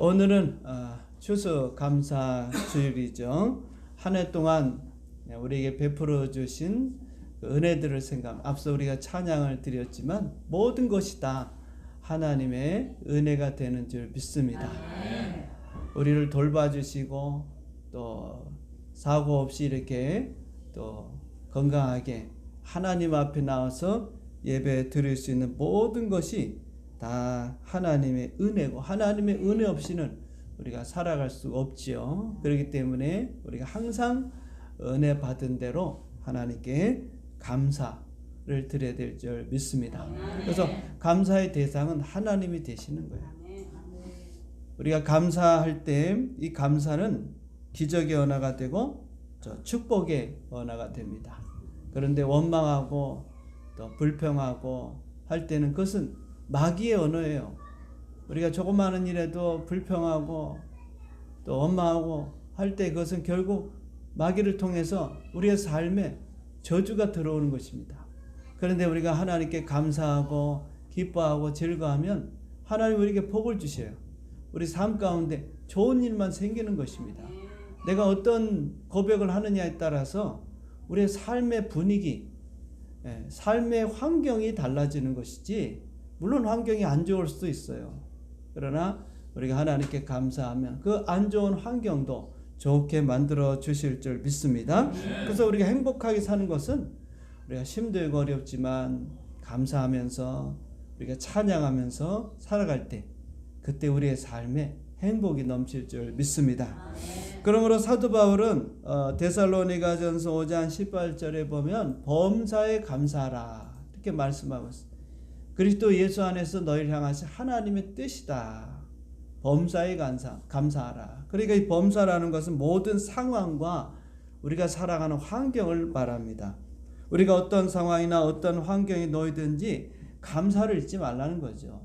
오늘은 추수감사 주일이죠. 한 해 동안 우리에게 베풀어 주신 은혜들을 생각. 앞서 우리가 찬양을 드렸지만 모든 것이 다 하나님의 은혜가 되는 줄 믿습니다. 우리를 돌봐주시고 또 사고 없이 이렇게 또 건강하게 하나님 앞에 나와서 예배 드릴 수 있는 모든 것이 다 하나님의 은혜고, 하나님의 은혜 없이는 우리가 살아갈 수 없지요. 그렇기 때문에 우리가 항상 은혜 받은 대로 하나님께 감사를 드려야 될 줄 믿습니다. 그래서 감사의 대상은 하나님이 되시는 거예요. 우리가 감사할 때 이 감사는 기적의 언어가 되고 축복의 언어가 됩니다. 그런데 원망하고 또 불평하고 할 때는 그것은 마귀의 언어예요. 우리가 조그마한 일에도 불평하고 또 원망하고 할 때 그것은 결국 마귀를 통해서 우리의 삶에 저주가 들어오는 것입니다. 그런데 우리가 하나님께 감사하고 기뻐하고 즐거워하면 하나님 우리에게 복을 주셔요. 우리 삶 가운데 좋은 일만 생기는 것입니다. 내가 어떤 고백을 하느냐에 따라서 우리의 삶의 분위기, 삶의 환경이 달라지는 것이지, 물론 환경이 안 좋을 수도 있어요. 그러나 우리가 하나님께 감사하면 그 안 좋은 환경도 좋게 만들어 주실 줄 믿습니다. 그래서 우리가 행복하게 사는 것은 우리가 힘들고 어렵지만 감사하면서 우리가 찬양하면서 살아갈 때, 그때 우리의 삶에 행복이 넘칠 줄 믿습니다. 그러므로 사도 바울은 데살로니가전서 5장 18절에 보면 범사에 감사하라 이렇게 말씀하고 있습니다. 그리스도 예수 안에서 너희를 향하신 하나님의 뜻이다. 범사에 감사하라. 그러니까 이 범사라는 것은 모든 상황과 우리가 살아가는 환경을 말합니다. 우리가 어떤 상황이나 어떤 환경에 놓이든지 감사를 잊지 말라는 거죠.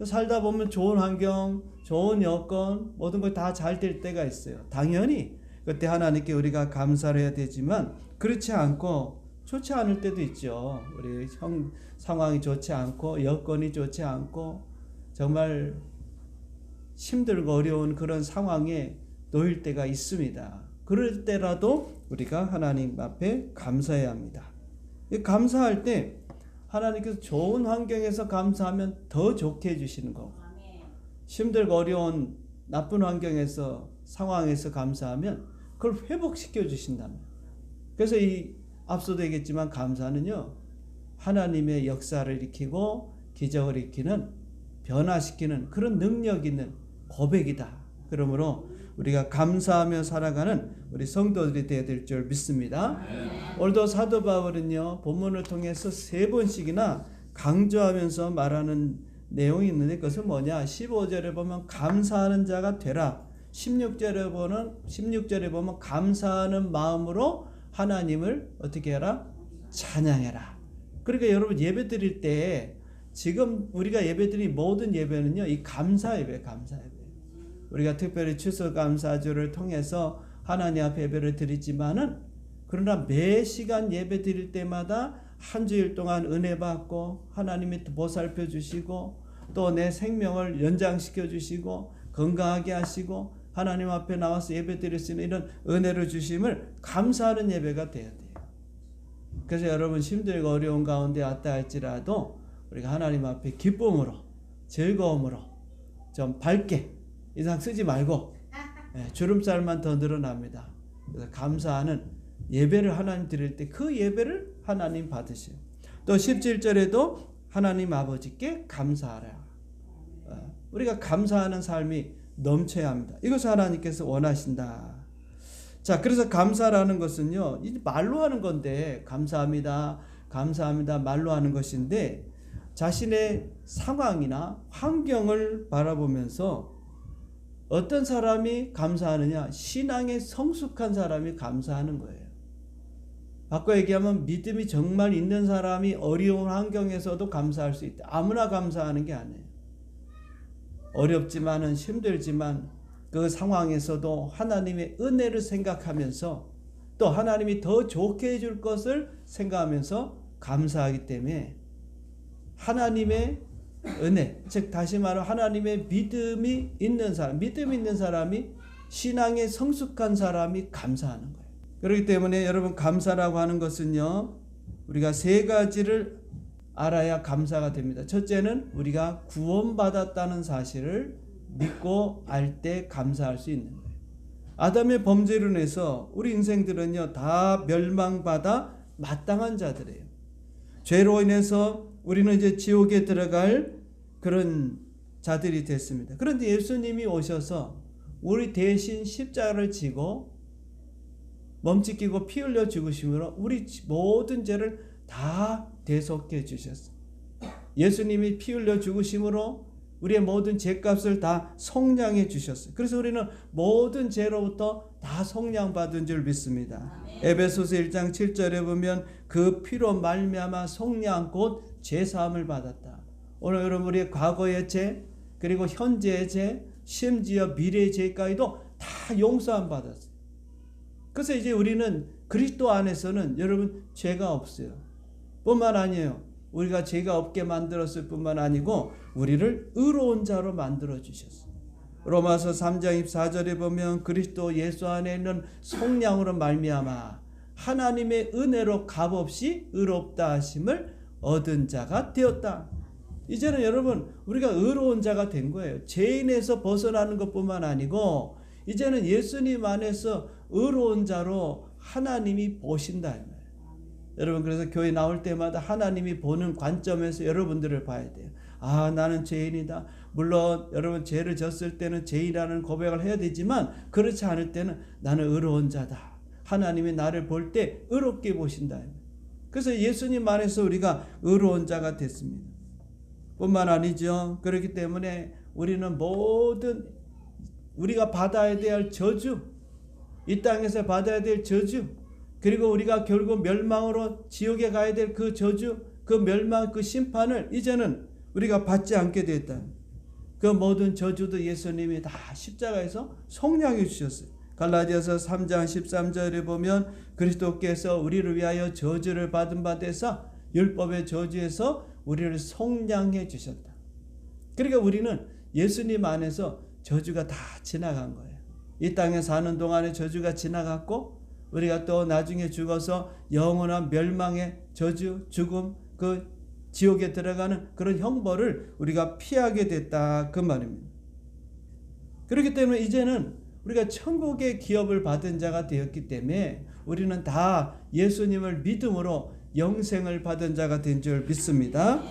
살다 보면 좋은 환경, 좋은 여건, 모든 것 다 잘 될 때가 있어요. 당연히 그때 하나님께 우리가 감사를 해야 되지만 그렇지 않고 좋지 않을 때도 있죠. 우리 상황이 좋지 않고 여건이 좋지 않고 정말 힘들고 어려운 그런 상황에 놓일 때가 있습니다. 그럴 때라도 우리가 하나님 앞에 감사해야 합니다. 감사할 때 하나님께서 좋은 환경에서 감사하면 더 좋게 해주시는 거고, 힘들고 어려운 나쁜 환경에서 상황에서 감사하면 그걸 회복시켜 주신다면, 그래서 이 앞서도 얘기했지만 감사는요 하나님의 역사를 일으키고 기적을 일으키는, 변화시키는 그런 능력 있는 고백이다. 그러므로 우리가 감사하며 살아가는 우리 성도들이 되어야 될 줄 믿습니다. 오늘도 사도 바울은요 본문을 통해서 3번씩이나 강조하면서 말하는 내용이 있는데, 그것은 뭐냐? 15절에 보면 감사하는 자가 되라. 16절에 보면 감사하는 마음으로 하나님을 어떻게 해라? 찬양해라. 그러니까 여러분 예배 드릴 때, 지금 우리가 예배 드린 모든 예배는요 이 감사 예배. 우리가 특별히 추수감사주를 통해서 하나님 앞에 예배를 드리지만은, 그러나 매 시간 예배 드릴 때마다 한 주일 동안 은혜 받고 하나님이 보살펴 주시고 또 내 생명을 연장시켜 주시고 건강하게 하시고 하나님 앞에 나와서 예배 드릴 수 있는 이런 은혜를 주심을 감사하는 예배가 돼야 돼요. 그래서 여러분 힘들고 어려운 가운데 왔다 할지라도 우리가 하나님 앞에 기쁨으로, 즐거움으로, 좀 밝게, 이상 쓰지 말고 주름살만 더 늘어납니다. 그래서 감사하는 예배를 하나님 드릴 때 그 예배를 하나님 받으세요. 또 17절에도 하나님 아버지께 감사하라. 우리가 감사하는 삶이 넘쳐야 합니다. 이것을 하나님께서 원하신다. 자, 그래서 감사라는 것은요 말로 하는 건데, 감사합니다 말로 하는 것인데, 자신의 상황이나 환경을 바라보면서 어떤 사람이 감사하느냐? 신앙에 성숙한 사람이 감사하는 거예요. 바꿔 얘기하면 믿음이 정말 있는 사람이 어려운 환경에서도 감사할 수 있다. 아무나 감사하는 게 아니에요. 어렵지만은, 힘들지만 그 상황에서도 하나님의 은혜를 생각하면서 또 하나님이 더 좋게 해줄 것을 생각하면서 감사하기 때문에 하나님의 은혜, 즉 다시 말하면 하나님의 믿음이 있는 사람, 믿음이 있는 사람이, 신앙에 성숙한 사람이 감사하는 거예요. 그렇기 때문에 여러분, 감사라고 하는 것은요, 우리가 세 가지를 알아야 감사가 됩니다. 첫째는 우리가 구원받았다는 사실을 믿고 알 때 감사할 수 있는 거예요. 아담의 범죄로 인해서 우리 인생들은요, 다 멸망받아 마땅한 자들이에요. 죄로 인해서 우리는 이제 지옥에 들어갈 그런 자들이 됐습니다. 그런데 예수님이 오셔서 우리 대신 십자가를 지고 몸짓기고 피 흘려 죽으심으로 우리 모든 죄를 다 대속해 주셨어요. 예수님이 피 흘려 죽으심으로 우리의 모든 죄값을 다 속량해 주셨어요. 그래서 우리는 모든 죄로부터 다 속량받은 줄 믿습니다. 에베소서 1장 7절에 보면 그 피로 말미암아 속량 곧 죄사함을 받았다. 오늘 여러분, 우리의 과거의 죄, 그리고 현재의 죄, 심지어 미래의 죄까지도 다 용서함 받았어요. 그래서 이제 우리는 그리스도 안에서는 여러분 죄가 없어요. 뿐만 아니에요. 우리가 죄가 없게 만들었을 뿐만 아니고 우리를 의로운 자로 만들어 주셨어요. 로마서 3장 24절에 보면 그리스도 예수 안에 있는 속량으로 말미암아 하나님의 은혜로 값없이 의롭다 하심을 얻은 자가 되었다. 이제는 여러분, 우리가 의로운 자가 된 거예요. 죄인에서 벗어나는 것뿐만 아니고 이제는 예수님 안에서 의로운 자로 하나님이 보신다. 여러분, 그래서 교회 나올 때마다 하나님이 보는 관점에서 여러분들을 봐야 돼요. 아, 나는 죄인이다. 물론 여러분, 죄를 졌을 때는 죄인이라는 고백을 해야 되지만 그렇지 않을 때는 나는 의로운 자다. 하나님이 나를 볼 때 의롭게 보신다. 그래서 예수님 안에서 우리가 의로운 자가 됐습니다. 뿐만 아니죠. 그렇기 때문에 우리는 모든 우리가 받아야 될 저주, 이 땅에서 받아야 될 저주, 그리고 우리가 결국 멸망으로 지옥에 가야 될 그 저주, 그 멸망, 그 심판을 이제는 우리가 받지 않게 됐다. 그 모든 저주도 예수님이 다 십자가에서 속량해 주셨어요. 갈라디아서 3장 13절에 보면 그리스도께서 우리를 위하여 저주를 받은 바 되사 율법의 저주에서 우리를 속량해 주셨다. 그러니까 우리는 예수님 안에서 저주가 다 지나간 거예요. 이 땅에 사는 동안에 저주가 지나갔고 우리가 또 나중에 죽어서 영원한 멸망의 저주, 죽음, 그 지옥에 들어가는 그런 형벌을 우리가 피하게 됐다, 그 말입니다. 그렇기 때문에 이제는 우리가 천국의 기업을 받은 자가 되었기 때문에 우리는 다 예수님을 믿음으로 영생을 받은 자가 된 줄 믿습니다.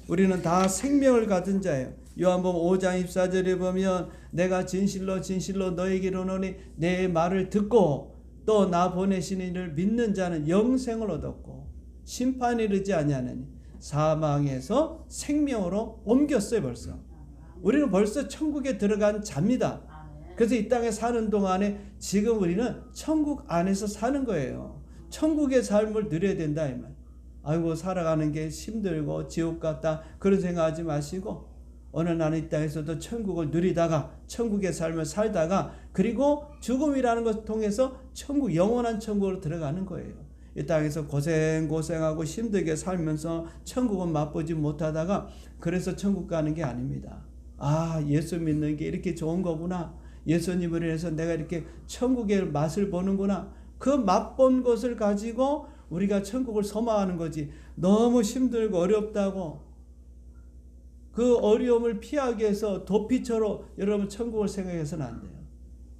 우리는 다 생명을 가진 자예요. 요한복음 5장 24절에 보면 내가 진실로 진실로 너에게 이르노니 내 말을 듣고 또 나 보내신 이를 믿는 자는 영생을 얻었고 심판에 이르지 아니하느니 사망에서 생명으로 옮겼어요. 벌써 우리는 벌써 천국에 들어간 자입니다. 그래서 이 땅에 사는 동안에 지금 우리는 천국 안에서 사는 거예요. 천국의 삶을 누려야 된다 이 말. 아이고, 살아가는 게 힘들고 지옥 같다 그런 생각하지 마시고 오늘 나는 이 땅에서도 천국을 누리다가 천국의 삶을 살다가 그리고 죽음이라는 것을 통해서 천국, 영원한 천국으로 들어가는 거예요. 이 땅에서 고생하고 힘들게 살면서 천국은 맛보지 못하다가 그래서 천국 가는 게 아닙니다. 아, 예수 믿는 게 이렇게 좋은 거구나. 예수님을 위해서 내가 이렇게 천국의 맛을 보는구나. 그 맛본 것을 가지고 우리가 천국을 소망하는 거지. 너무 힘들고 어렵다고 그 어려움을 피하기 위해서 도피처로 여러분 천국을 생각해서는 안 돼요.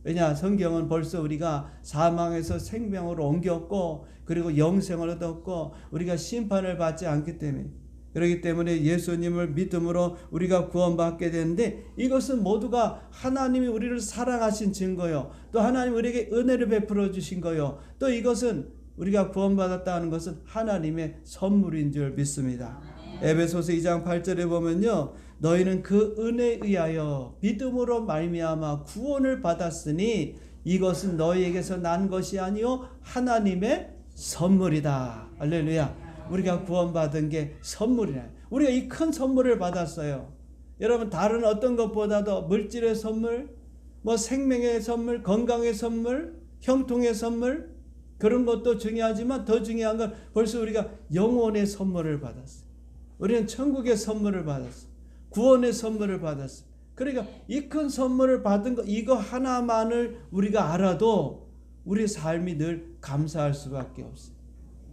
왜냐? 성경은 벌써 우리가 사망에서 생명으로 옮겼고 그리고 영생을 얻었고 우리가 심판을 받지 않기 때문에, 그렇기 때문에 예수님을 믿음으로 우리가 구원받게 되는데 이것은 모두가 하나님이 우리를 사랑하신 증거요. 또 하나님 우리에게 은혜를 베풀어 주신 거요. 또 이것은 우리가 구원받았다는 것은 하나님의 선물인 줄 믿습니다. 에베소서 2장 8절에 보면요. 너희는 그 은혜에 의하여 믿음으로 말미암아 구원을 받았으니 이것은 너희에게서 난 것이 아니요 하나님의 선물이다. 할렐루야. 우리가 구원받은 게 선물이라. 우리가 이 큰 선물을 받았어요. 여러분, 다른 어떤 것보다도 물질의 선물, 뭐 생명의 선물, 건강의 선물, 형통의 선물, 그런 것도 중요하지만 더 중요한 건 벌써 우리가 영혼의 선물을 받았어요. 우리는 천국의 선물을 받았어요. 구원의 선물을 받았어요. 그러니까 이 큰 선물을 받은 거 이거 하나만을 우리가 알아도 우리 삶이 늘 감사할 수밖에 없어요.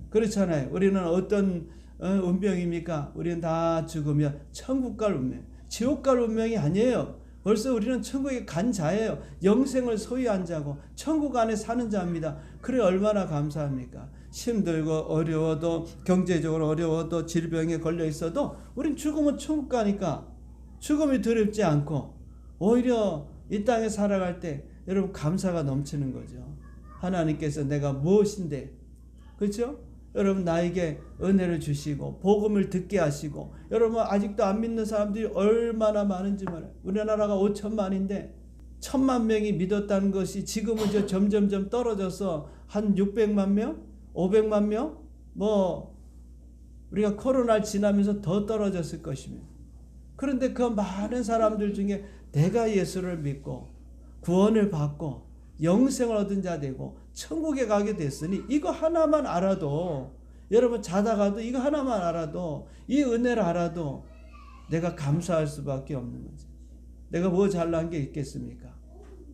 그렇잖아요. 우리는 어떤 운명입니까? 우리는 다 죽으면 천국 갈 운명, 지옥 갈 운명이 아니에요. 벌써 우리는 천국에 간 자예요. 영생을 소유한 자고 천국 안에 사는 자입니다. 그래 얼마나 감사합니까? 힘들고 어려워도 경제적으로 어려워도 질병에 걸려 있어도 우린 죽으면 천국 가니까 죽음이 두렵지 않고 오히려 이 땅에 살아갈 때 여러분 감사가 넘치는 거죠. 하나님께서 내가 무엇인데, 그렇죠? 여러분 나에게 은혜를 주시고 복음을 듣게 하시고, 여러분 아직도 안 믿는 사람들이 얼마나 많은지 말이에요. 우리나라가 5천만인데 1,000만 명이 믿었다는 것이 지금은 저 점점점 떨어져서 한 600만 명, 500만 명, 뭐 우리가 코로나를 지나면서 더 떨어졌을 것입니다. 그런데 그 많은 사람들 중에 내가 예수를 믿고 구원을 받고 영생을 얻은 자 되고 천국에 가게 됐으니 이거 하나만 알아도, 여러분 자다가도 이거 하나만 알아도, 이 은혜를 알아도 내가 감사할 수밖에 없는 거죠. 내가 뭐 잘난 게 있겠습니까?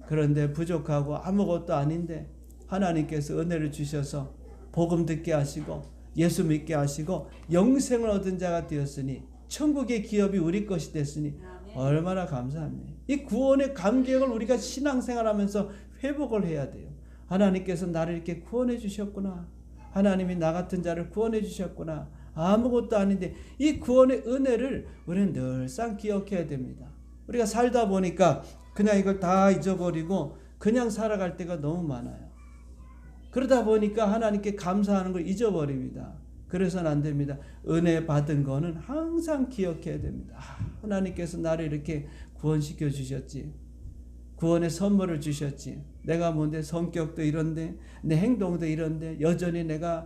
그런데 부족하고 아무것도 아닌데 하나님께서 은혜를 주셔서 복음 듣게 하시고 예수 믿게 하시고 영생을 얻은 자가 되었으니 천국의 기업이 우리 것이 됐으니 얼마나 감사합니까? 이 구원의 감격을 우리가 신앙생활하면서 회복을 해야 돼요. 하나님께서 나를 이렇게 구원해 주셨구나. 하나님이 나 같은 자를 구원해 주셨구나. 아무것도 아닌데 이 구원의 은혜를 우리는 늘상 기억해야 됩니다. 우리가 살다 보니까 그냥 이걸 다 잊어버리고 그냥 살아갈 때가 너무 많아요. 그러다 보니까 하나님께 감사하는 걸 잊어버립니다. 그래서는 안 됩니다. 은혜 받은 거는 항상 기억해야 됩니다. 하나님께서 나를 이렇게 구원시켜 주셨지. 구원의 선물을 주셨지. 내가 뭔데 성격도 이런데 내 행동도 이런데 여전히 내가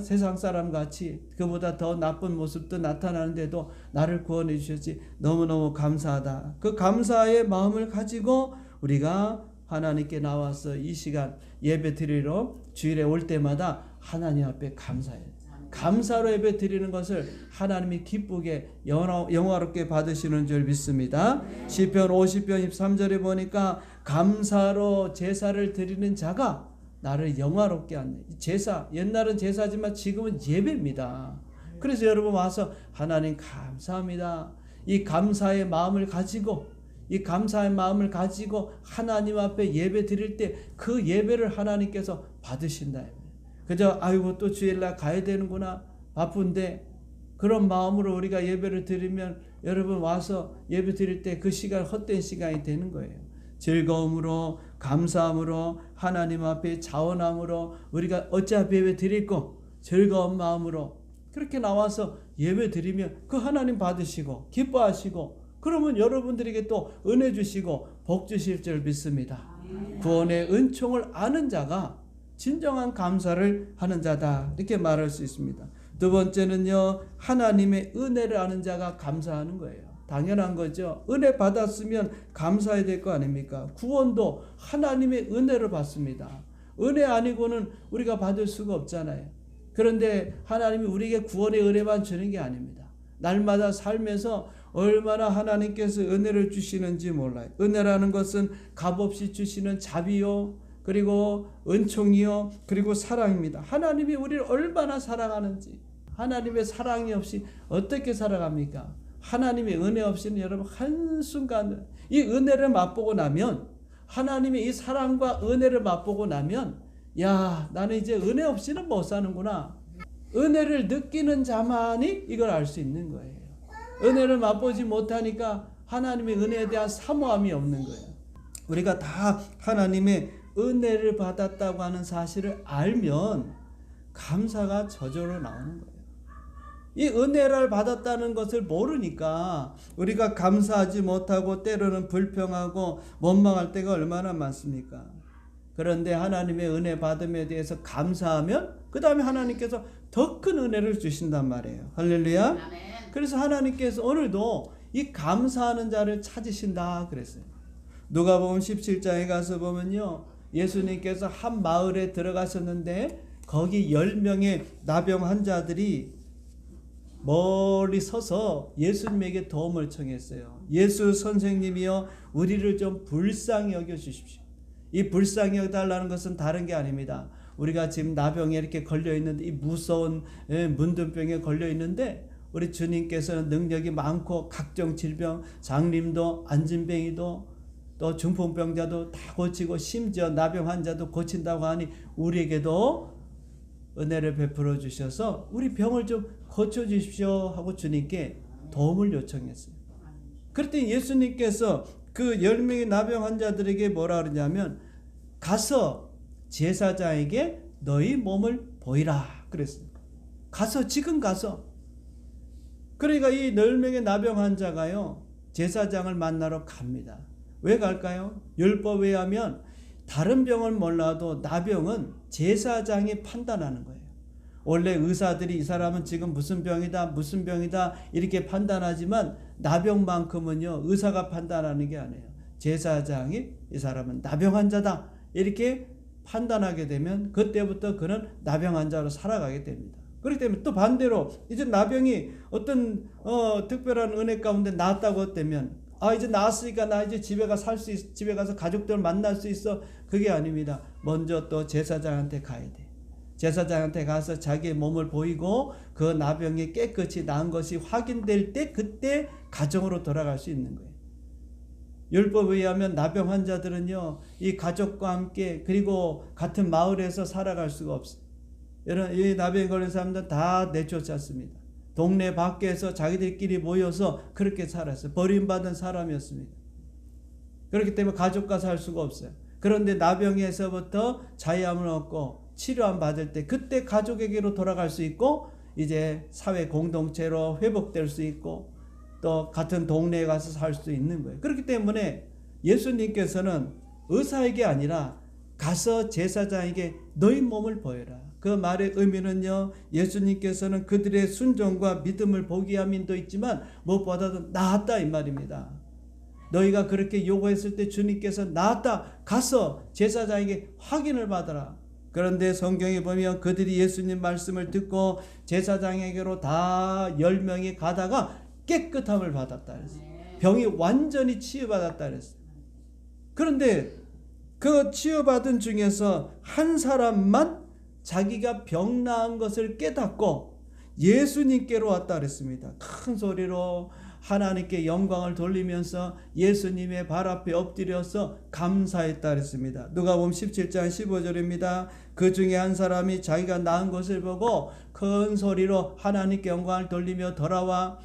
세상 사람 같이 그보다 더 나쁜 모습도 나타나는데도 나를 구원해 주셨지. 너무너무 감사하다. 그 감사의 마음을 가지고 우리가 하나님께 나와서 이 시간 예배 드리러 주일에 올 때마다 하나님 앞에 감사해요. 감사로 예배 드리는 것을 하나님이 기쁘게 영화롭게 받으시는 줄 믿습니다. 시편 50편 13절에 보니까 감사로 제사를 드리는 자가 나를 영화롭게 하네. 제사, 옛날은 제사지만 지금은 예배입니다. 그래서 여러분 와서 하나님 감사합니다. 이 감사의 마음을 가지고, 이 감사의 마음을 가지고 하나님 앞에 예배 드릴 때 그 예배를 하나님께서 받으신다. 그저 아이고 또 주일날 가야 되는구나, 바쁜데, 그런 마음으로 우리가 예배를 드리면 여러분 와서 예배 드릴 때 그 시간 헛된 시간이 되는 거예요. 즐거움으로, 감사함으로, 하나님 앞에 자원함으로 우리가 어차피 예배 드릴 거 즐거운 마음으로 그렇게 나와서 예배 드리면 그 하나님 받으시고 기뻐하시고, 그러면 여러분들에게 또 은혜 주시고 복 주실 줄 믿습니다. 구원의 은총을 아는 자가 진정한 감사를 하는 자다, 이렇게 말할 수 있습니다. 두 번째는요, 하나님의 은혜를 아는 자가 감사하는 거예요. 당연한 거죠. 은혜 받았으면 감사해야 될 거 아닙니까? 구원도 하나님의 은혜를 받습니다. 은혜 아니고는 우리가 받을 수가 없잖아요. 그런데 하나님이 우리에게 구원의 은혜만 주는 게 아닙니다. 날마다 살면서 얼마나 하나님께서 은혜를 주시는지 몰라요. 은혜라는 것은 값없이 주시는 자비요, 그리고 은총이요, 그리고 사랑입니다. 하나님이 우리를 얼마나 사랑하는지, 하나님의 사랑이 없이 어떻게 살아갑니까? 하나님의 은혜 없이는 여러분 한순간 이 은혜를 맛보고 나면, 하나님의 이 사랑과 은혜를 맛보고 나면, 야, 나는 이제 은혜 없이는 못 사는구나. 은혜를 느끼는 자만이 이걸 알 수 있는 거예요. 은혜를 맛보지 못하니까 하나님의 은혜에 대한 사모함이 없는 거예요. 우리가 다 하나님의 은혜를 받았다고 하는 사실을 알면 감사가 저절로 나오는 거예요. 이 은혜를 받았다는 것을 모르니까 우리가 감사하지 못하고 때로는 불평하고 원망할 때가 얼마나 많습니까? 그런데 하나님의 은혜 받음에 대해서 감사하면 그 다음에 하나님께서 더 큰 은혜를 주신단 말이에요. 할렐루야. 아멘. 그래서 하나님께서 오늘도 이 감사하는 자를 찾으신다 그랬어요. 누가복음 17장에 가서 보면요, 예수님께서 한 마을에 들어가셨는데 거기 10명의 나병 환자들이 멀리 서서 예수님에게 도움을 청했어요. 예수 선생님이여 우리를 좀 불쌍히 여겨 주십시오. 이 불쌍히 여겨달라는 것은 다른 게 아닙니다. 우리가 지금 나병에 이렇게 걸려 있는데, 이 무서운 문둥병에 걸려 있는데, 우리 주님께서는 능력이 많고 각종 질병, 장림도 안진뱅이도 또 중풍병자도 다 고치고 심지어 나병 환자도 고친다고 하니 우리에게도 은혜를 베풀어 주셔서 우리 병을 좀 고쳐 주십시오 하고 주님께 도움을 요청했어요. 그랬더니 예수님께서 그 10명의 나병 환자들에게 뭐라 그러냐면, 가서 제사장에게 너희 몸을 보이라 그랬습니다. 가서, 지금 가서. 그러니까 이 10명의 나병 환자가요, 제사장을 만나러 갑니다. 왜 갈까요? 율법에 의하면 다른 병은 몰라도 나병은 제사장이 판단하는 거예요. 원래 의사들이 이 사람은 지금 무슨 병이다 이렇게 판단하지만, 나병만큼은요 의사가 판단하는 게 아니에요. 제사장이 이 사람은 나병 환자다 이렇게 판단하게 되면 그때부터 그는 나병 환자로 살아가게 됩니다. 그렇기 때문에 또 반대로 이제 나병이 어떤 특별한 은혜 가운데 나았다고 되면, 이제 나았으니까 나 이제 집에 가서 가족들 만날 수 있어. 그게 아닙니다. 먼저 또 제사장한테 가야 돼. 제사장한테 가서 자기의 몸을 보이고 그 나병이 깨끗이 나은 것이 확인될 때, 그때 가정으로 돌아갈 수 있는 거예요. 율법에 의하면 나병 환자들은요, 이 가족과 함께 그리고 같은 마을에서 살아갈 수가 없어요. 이 나병에 걸린 사람들은 다 내쫓았습니다. 동네 밖에서 자기들끼리 모여서 그렇게 살았어요. 버림받은 사람이었습니다. 그렇기 때문에 가족과 살 수가 없어요. 그런데 나병에서부터 자유함을 얻고 치료함 받을 때, 그때 가족에게로 돌아갈 수 있고 이제 사회 공동체로 회복될 수 있고 또 같은 동네에 가서 살 수 있는 거예요. 그렇기 때문에 예수님께서는 의사에게 아니라 가서 제사장에게 너희 몸을 보여라. 그 말의 의미는요, 예수님께서는 그들의 순종과 믿음을 보기 위함도 있지만 무엇보다도 나았다 이 말입니다. 너희가 그렇게 요구했을 때 주님께서 나았다, 가서 제사장에게 확인을 받아라. 그런데 성경에 보면 그들이 예수님 말씀을 듣고 제사장에게로 다 10명이 가다가 깨끗함을 받았다 그랬어요. 병이 완전히 치유받았다 그랬어요. 그런데 그 치유받은 중에서 한 사람만 자기가 병 나은 것을 깨닫고 예수님께로 왔다 그랬습니다. 큰 소리로 하나님께 영광을 돌리면서 예수님의 발 앞에 엎드려서 감사했다 그랬습니다. 누가복음 17장 15절입니다. 그 중에 한 사람이 자기가 나은 것을 보고 큰 소리로 하나님께 영광을 돌리며 돌아와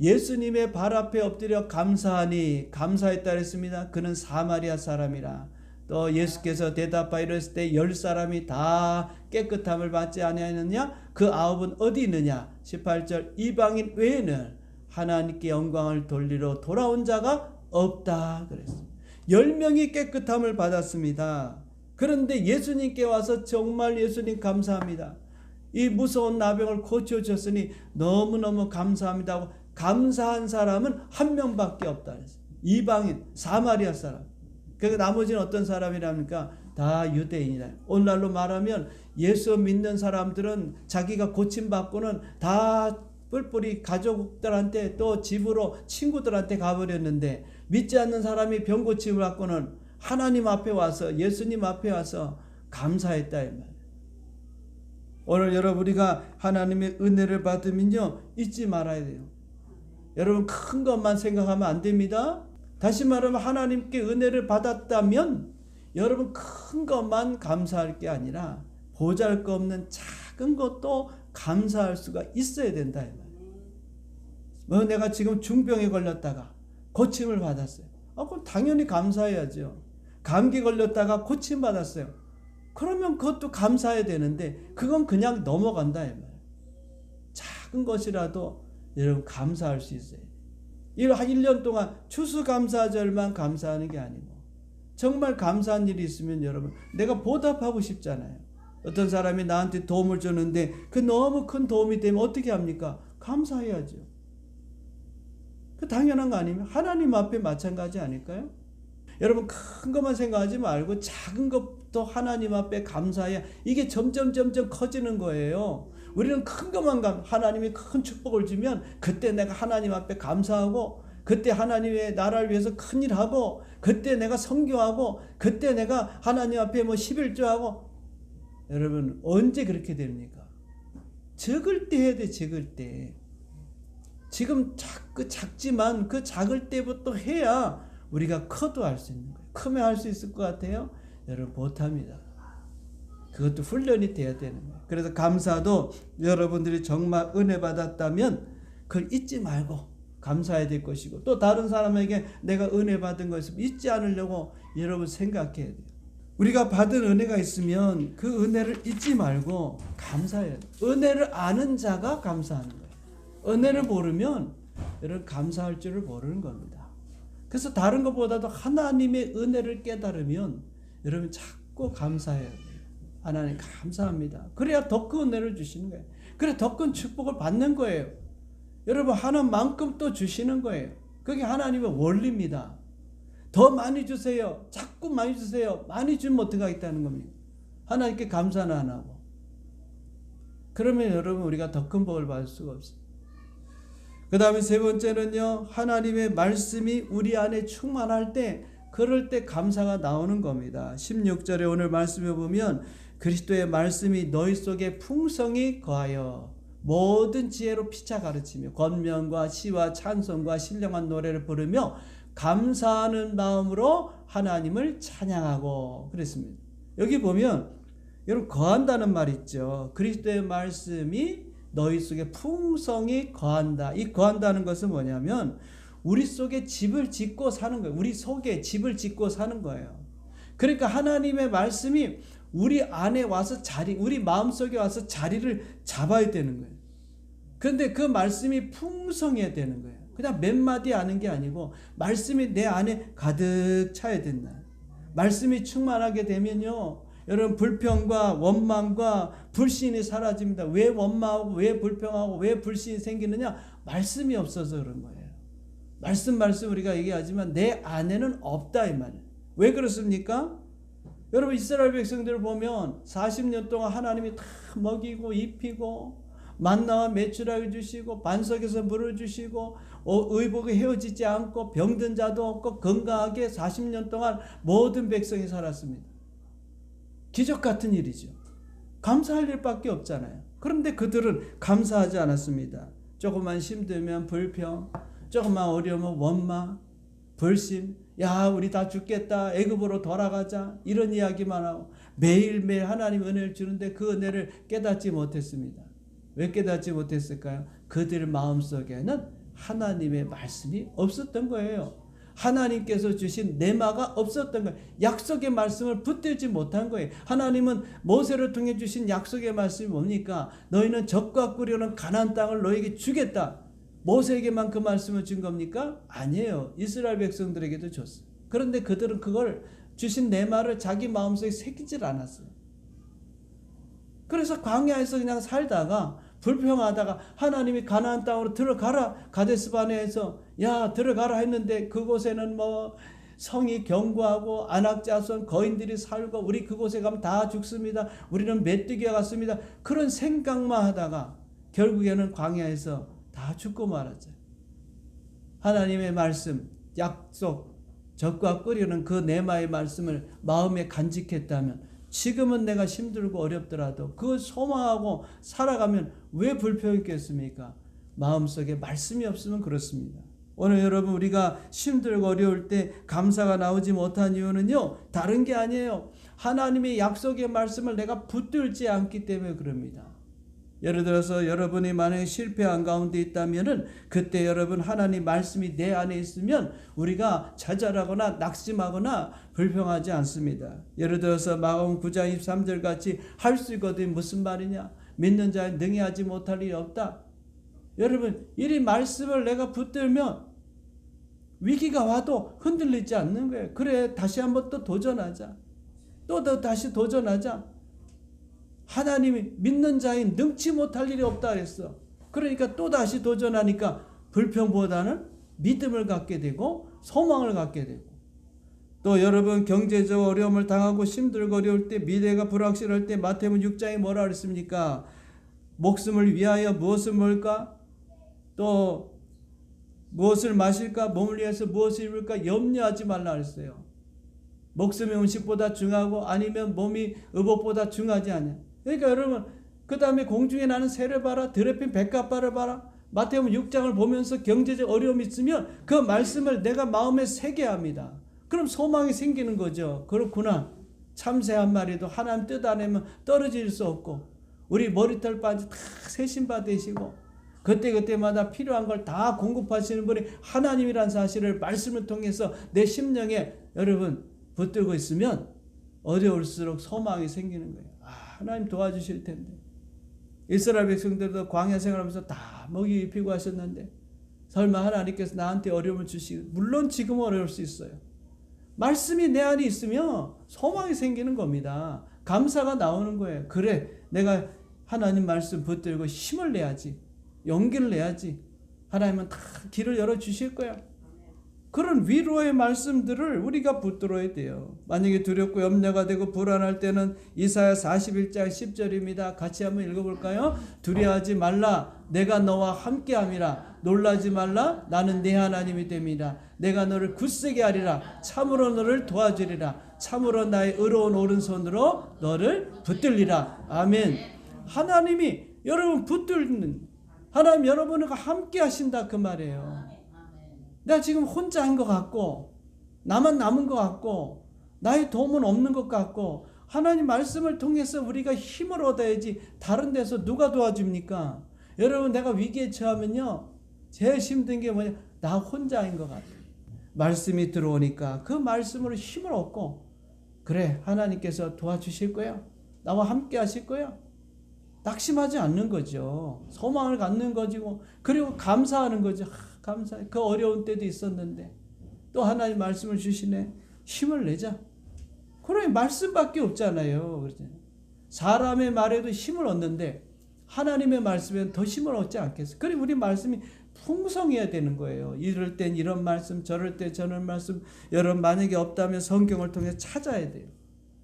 예수님의 발 앞에 엎드려 감사하니, 감사했다 그랬습니다. 그는 사마리아 사람이라. 또 예수께서 대답하여 이르실 때 10사람이 다 깨끗함을 받지 아니하였느냐? 그 9은 어디 있느냐? 18절 이방인 외에는 하나님께 영광을 돌리러 돌아온 자가 없다 그랬습니다. 10명이 깨끗함을 받았습니다. 그런데 예수님께 와서 정말 예수님 감사합니다. 이 무서운 나병을 고쳐주셨으니 너무너무 감사합니다 하고 감사한 사람은 한 명밖에 없다 그랬어요. 이방인, 사마리아 사람. 그 나머지는 어떤 사람이랍니까? 다 유대인이라. 오늘날로 말하면 예수 믿는 사람들은 자기가 고침받고는 다 뿔뿔이 가족들한테 또 집으로 친구들한테 가버렸는데, 믿지 않는 사람이 병 고침을 받고는 하나님 앞에 와서, 예수님 앞에 와서 감사했다 이 말이에요. 오늘 여러분 우리가 하나님의 은혜를 받으면요, 잊지 말아야 돼요. 여러분 큰 것만 생각하면 안 됩니다. 다시 말하면 하나님께 은혜를 받았다면 여러분 큰 것만 감사할 게 아니라 보잘것없는 작은 것도 감사할 수가 있어야 된다 이 말이에요. 뭐 내가 지금 중병에 걸렸다가 고침을 받았어요. 그럼 당연히 감사해야죠. 감기 걸렸다가 고침 받았어요. 그러면 그것도 감사해야 되는데 그건 그냥 넘어간다 이 말이에요. 작은 것이라도 여러분 감사할 수 있어요. 한 1년 동안 추수감사절만 감사하는 게 아니고 정말 감사한 일이 있으면 여러분 내가 보답하고 싶잖아요. 어떤 사람이 나한테 도움을 주는데 그 너무 큰 도움이 되면 어떻게 합니까? 감사해야죠. 그 당연한 거 아니면 하나님 앞에 마찬가지 아닐까요? 여러분 큰 것만 생각하지 말고 작은 것도 하나님 앞에 감사해야 이게 점점 커지는 거예요. 우리는 큰 것만 하나님이 큰 축복을 주면 그때 내가 하나님 앞에 감사하고, 그때 하나님의 나라를 위해서 큰일 하고, 그때 내가 선교하고, 그때 내가 하나님 앞에 뭐 11조하고. 여러분, 언제 그렇게 됩니까? 적을 때 해야 돼. 적을 때. 지금 작지만 그 작을 때부터 해야 우리가 커도 할 수 있는 거예요. 크면 할 수 있을 것 같아요? 여러분, 못합니다. 그것도 훈련이 돼야 되는 거예요. 그래서 감사도 여러분들이 정말 은혜 받았다면 그걸 잊지 말고 감사해야 될 것이고, 또 다른 사람에게 내가 은혜 받은 것을 잊지 않으려고 여러분 생각해야 돼요. 우리가 받은 은혜가 있으면 그 은혜를 잊지 말고 감사해야 돼요. 은혜를 아는 자가 감사하는 거예요. 은혜를 모르면 여러분 감사할 줄을 모르는 겁니다. 그래서 다른 것보다도 하나님의 은혜를 깨달으면 여러분 자꾸 감사해야 돼요. 하나님 감사합니다. 그래야 더 큰 은혜를 주시는 거예요. 그래 더 큰 축복을 받는 거예요. 여러분 하나만큼 또 주시는 거예요. 그게 하나님의 원리입니다. 더 많이 주세요. 자꾸 많이 주세요. 많이 주면 어떻게 하겠다는 겁니까? 하나님께 감사는 안 하고. 그러면 여러분 우리가 더 큰 복을 받을 수가 없어요. 그 다음에 세 번째는요, 하나님의 말씀이 우리 안에 충만할 때, 그럴 때 감사가 나오는 겁니다. 16절에 오늘 말씀에 보면 그리스도의 말씀이 너희 속에 풍성히 거하여 모든 지혜로 피차 가르치며 권면과 시와 찬송과 신령한 노래를 부르며 감사하는 마음으로 하나님을 찬양하고 그랬습니다. 여기 보면 여러분 거한다는 말 있죠. 그리스도의 말씀이 너희 속에 풍성히 거한다. 이 거한다는 것은 뭐냐면 우리 속에 집을 짓고 사는 거예요. 우리 속에 집을 짓고 사는 거예요. 그러니까 하나님의 말씀이 우리 안에 와서 우리 마음속에 와서 자리를 잡아야 되는 거예요. 그런데 그 말씀이 풍성해야 되는 거예요. 그냥 몇 마디 아는 게 아니고 말씀이 내 안에 가득 차야 된다. 말씀이 충만하게 되면요, 여러분 불평과 원망과 불신이 사라집니다. 왜 원망하고 왜 불평하고 왜 불신이 생기느냐? 말씀이 없어서 그런 거예요. 말씀 우리가 얘기하지만 내 안에는 없다 이 말이에요. 왜 그렇습니까? 여러분 이스라엘 백성들을 보면 40년 동안 하나님이 다 먹이고 입히고 만나와 메추라기 주시고 반석에서 물을 주시고 의복이 헤어지지 않고 병든 자도 없고 건강하게 40년 동안 모든 백성이 살았습니다. 기적 같은 일이죠. 감사할 일밖에 없잖아요. 그런데 그들은 감사하지 않았습니다. 조금만 힘들면 불평, 조금만 어려우면 원망, 불신, 야 우리 다 죽겠다, 애굽으로 돌아가자, 이런 이야기만 하고 매일매일 하나님 은혜를 주는데 그 은혜를 깨닫지 못했습니다. 왜 깨닫지 못했을까요? 그들 마음속에는 하나님의 말씀이 없었던 거예요. 하나님께서 주신 내마가 없었던 거예요. 약속의 말씀을 붙들지 못한 거예요. 하나님은 모세를 통해 주신 약속의 말씀이 뭡니까? 너희는 적과 꿀이오는 가나안 땅을 너에게 주겠다. 모세에게만 그 말씀을 준 겁니까? 아니에요. 이스라엘 백성들에게도 줬어요. 그런데 그들은 그걸 주신 내마를 자기 마음속에 새기질 않았어요. 그래서 광야에서 그냥 살다가 불평하다가 하나님이 가나안 땅으로 들어가라, 가데스바네에서 야 들어가라 했는데 그곳에는 뭐 성이 견고하고 안악자손 거인들이 살고 우리 그곳에 가면 다 죽습니다. 우리는 메뚜기와 같습니다. 그런 생각만 하다가 결국에는 광야에서 다 죽고 말았죠. 하나님의 말씀, 약속, 적과 끓이는 그 내마의 말씀을 마음에 간직했다면 지금은 내가 힘들고 어렵더라도 그걸 소망하고 살아가면 왜 불평했겠습니까? 마음속에 말씀이 없으면 그렇습니다. 오늘 여러분 우리가 힘들고 어려울 때 감사가 나오지 못한 이유는요, 다른 게 아니에요. 하나님의 약속의 말씀을 내가 붙들지 않기 때문에 그럽니다. 예를 들어서 여러분이 만약에 실패한 가운데 있다면은 그때 여러분 하나님 말씀이 내 안에 있으면 우리가 좌절하거나 낙심하거나 불평하지 않습니다. 예를 들어서 마가복음 9장 23절 같이 할 수 있거든 무슨 말이냐? 믿는 자는 능히 하지 못할 일이 없다. 여러분 이 말씀을 내가 붙들면 위기가 와도 흔들리지 않는 거예요. 그래 다시 한번 또 도전하자. 또 다시 도전하자. 하나님이 믿는 자인 능치 못할 일이 없다 그랬어. 그러니까 또다시 도전하니까 불평보다는 믿음을 갖게 되고 소망을 갖게 되고, 또 여러분 경제적 어려움을 당하고 힘들고 어려울 때 미래가 불확실할 때 마태복음 6장에 뭐라 그랬습니까? 목숨을 위하여 무엇을 먹을까? 또 무엇을 마실까? 몸을 위해서 무엇을 입을까? 염려하지 말라 그랬어요. 목숨이 음식보다 중요하고 아니면 몸이 의복보다 중요하지 않냐. 그러니까 여러분, 그 다음에 공중에 나는 새를 봐라, 들에 핀 백합화를 봐라. 마태복음 6장을 보면서 경제적 어려움이 있으면 그 말씀을 내가 마음에 새게 합니다. 그럼 소망이 생기는 거죠. 그렇구나. 참새 한 마리도 하나님 뜻 안에면 떨어질 수 없고, 우리 머리털 빠지 다 새신바 되시고, 그때그때마다 필요한 걸 다 공급하시는 분이 하나님이란 사실을 말씀을 통해서 내 심령에 여러분 붙들고 있으면 어려울수록 소망이 생기는 거예요. 하나님 도와주실 텐데. 이스라엘 백성들도 광야 생활하면서 다 먹이 입히고 하셨는데 설마 하나님께서 나한테 어려움을 주시고, 물론 지금은 어려울 수 있어요. 말씀이 내 안에 있으면 소망이 생기는 겁니다. 감사가 나오는 거예요. 그래, 내가 하나님 말씀 붙들고 힘을 내야지, 용기를 내야지. 하나님은 다 길을 열어주실 거야. 그런 위로의 말씀들을 우리가 붙들어야 돼요. 만약에 두렵고 염려가 되고 불안할 때는 이사야 41장 10절입니다. 같이 한번 읽어볼까요? 두려워하지 말라, 내가 너와 함께함이라. 놀라지 말라, 나는 네 하나님이 됨이라. 내가 너를 굳세게 하리라. 참으로 너를 도와주리라. 참으로 나의 의로운 오른손으로 너를 붙들리라. 아멘. 하나님이 여러분 붙들는, 하나님 여러분과 함께 하신다 그 말이에요. 내가 지금 혼자 한 것 같고, 나만 남은 것 같고, 나의 도움은 없는 것 같고, 하나님 말씀을 통해서 우리가 힘을 얻어야지. 다른 데서 누가 도와줍니까? 여러분, 내가 위기에 처하면요, 제일 힘든 게 뭐냐? 나 혼자인 것 같아요. 말씀이 들어오니까 그 말씀으로 힘을 얻고, 그래, 하나님께서 도와주실 거야. 나와 함께 하실 거야. 낙심하지 않는 거죠. 소망을 갖는 거지고, 그리고 감사하는 거죠. 감사해. 그 어려운 때도 있었는데 또 하나님 말씀을 주시네. 힘을 내자. 그래, 말씀밖에 없잖아요. 사람의 말에도 힘을 얻는데 하나님의 말씀에는 더 힘을 얻지 않겠어요? 그래, 우리 말씀이 풍성해야 되는 거예요. 이럴 땐 이런 말씀, 저럴 때 저런 말씀. 여러분, 만약에 없다면 성경을 통해 찾아야 돼요.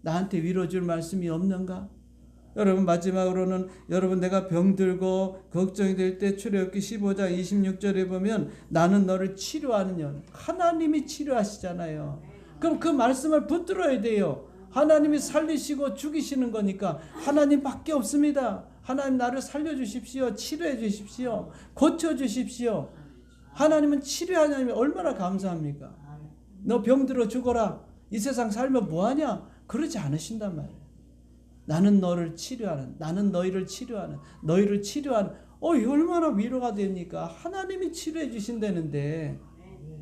나한테 위로줄 말씀이 없는가? 여러분, 마지막으로는 여러분, 내가 병들고 걱정이 될 때 출애굽기 15장 26절에 보면 나는 너를 치료하는 영, 하나님이 치료하시잖아요. 그럼 그 말씀을 붙들어야 돼요. 하나님이 살리시고 죽이시는 거니까 하나님밖에 없습니다. 하나님, 나를 살려주십시오. 치료해 주십시오. 고쳐주십시오. 하나님은 치료하는 하나님이 얼마나 감사합니까? 너 병들어 죽어라, 이 세상 살면 뭐하냐? 그러지 않으신단 말이에요. 나는 너를 치료하는, 나는 너희를 치료하는, 너희를 치료하는. 이거 얼마나 위로가 됩니까? 하나님이 치료해 주신다는데.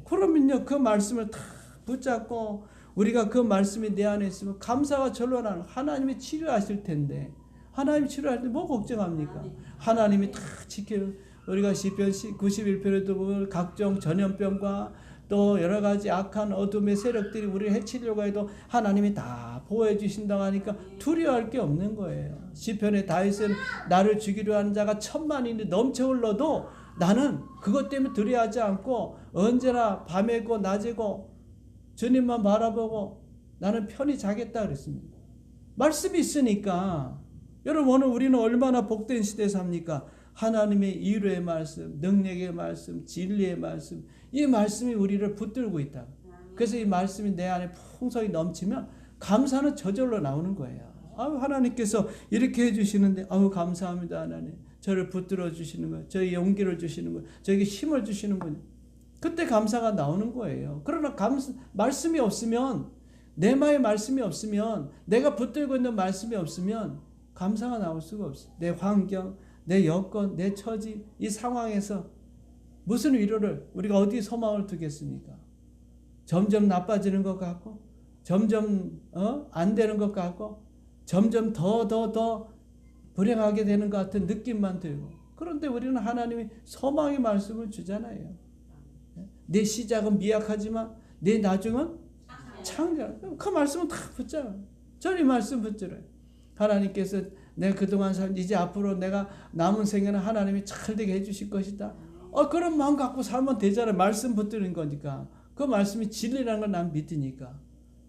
그러면요, 그 말씀을 다 붙잡고 우리가 그 말씀이 내 안에 있으면 감사가 절로 나는, 하나님이 치료하실 텐데. 하나님이 치료할 때 뭐 걱정합니까? 하나님이 다 지켜. 우리가 시편 91편에도 보면 각종 전염병과 또 여러 가지 악한 어둠의 세력들이 우리를 해치려고 해도 하나님이 다 보호해 주신다고 하니까 두려워할 게 없는 거예요. 시편의 다윗은 나를 죽이려 하는 자가 1000만인이 넘쳐 흘러도 나는 그것 때문에 두려워하지 않고 언제나 밤에고 낮에고 주님만 바라보고 나는 편히 자겠다 그랬습니다. 말씀이 있으니까. 여러분, 오늘 우리는 얼마나 복된 시대에 삽니까? 하나님의 위로의 말씀, 능력의 말씀, 진리의 말씀, 이 말씀이 우리를 붙들고 있다. 그래서 이 말씀이 내 안에 풍성히 넘치면 감사는 저절로 나오는 거예요. 하나님께서 이렇게 해주시는데 감사합니다. 하나님, 저를 붙들어 주시는 거예요. 저에게 용기를 주시는 거예요. 저에게 힘을 주시는 거예요. 그때 감사가 나오는 거예요. 그러나 말씀이 없으면, 내 마음의 말씀이 없으면, 내가 붙들고 있는 말씀이 없으면 감사가 나올 수가 없어요. 내 환경, 내 여건, 내 처지, 이 상황에서 무슨 위로를, 우리가 어디 소망을 두겠습니까? 점점 나빠지는 것 같고, 점점 안 되는 것 같고, 점점 더 불행하게 되는 것 같은 느낌만 들고. 그런데 우리는 하나님이 소망의 말씀을 주잖아요. 내 시작은 미약하지만 내 나중은 창조. 그 말씀은 다 붙잡아요. 저는 이 말씀 붙들어요. 하나님께서 내가 그동안 산, 이제 앞으로 내가 남은 생애는 하나님이 잘 되게 해주실 것이다. 그런 마음 갖고 살면 되잖아요. 말씀 붙드는 거니까. 그 말씀이 진리라는 걸 난 믿으니까.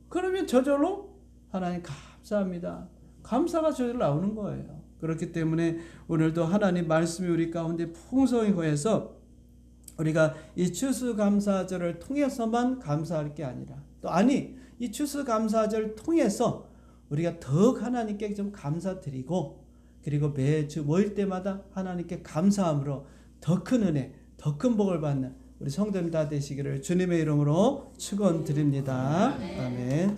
그러면 저절로 하나님 감사합니다. 감사가 저절로 나오는 거예요. 그렇기 때문에 오늘도 하나님 말씀이 우리 가운데 풍성히 거해서 우리가 이 추수감사절을 통해서만 감사할 게 아니라 또 이 추수감사절을 통해서 우리가 더욱 하나님께 좀 감사드리고 그리고 매주 모일 때마다 하나님께 감사함으로 더 큰 은혜, 더 큰 복을 받는 우리 성도님 다 되시기를 주님의 이름으로 축원드립니다. 아멘.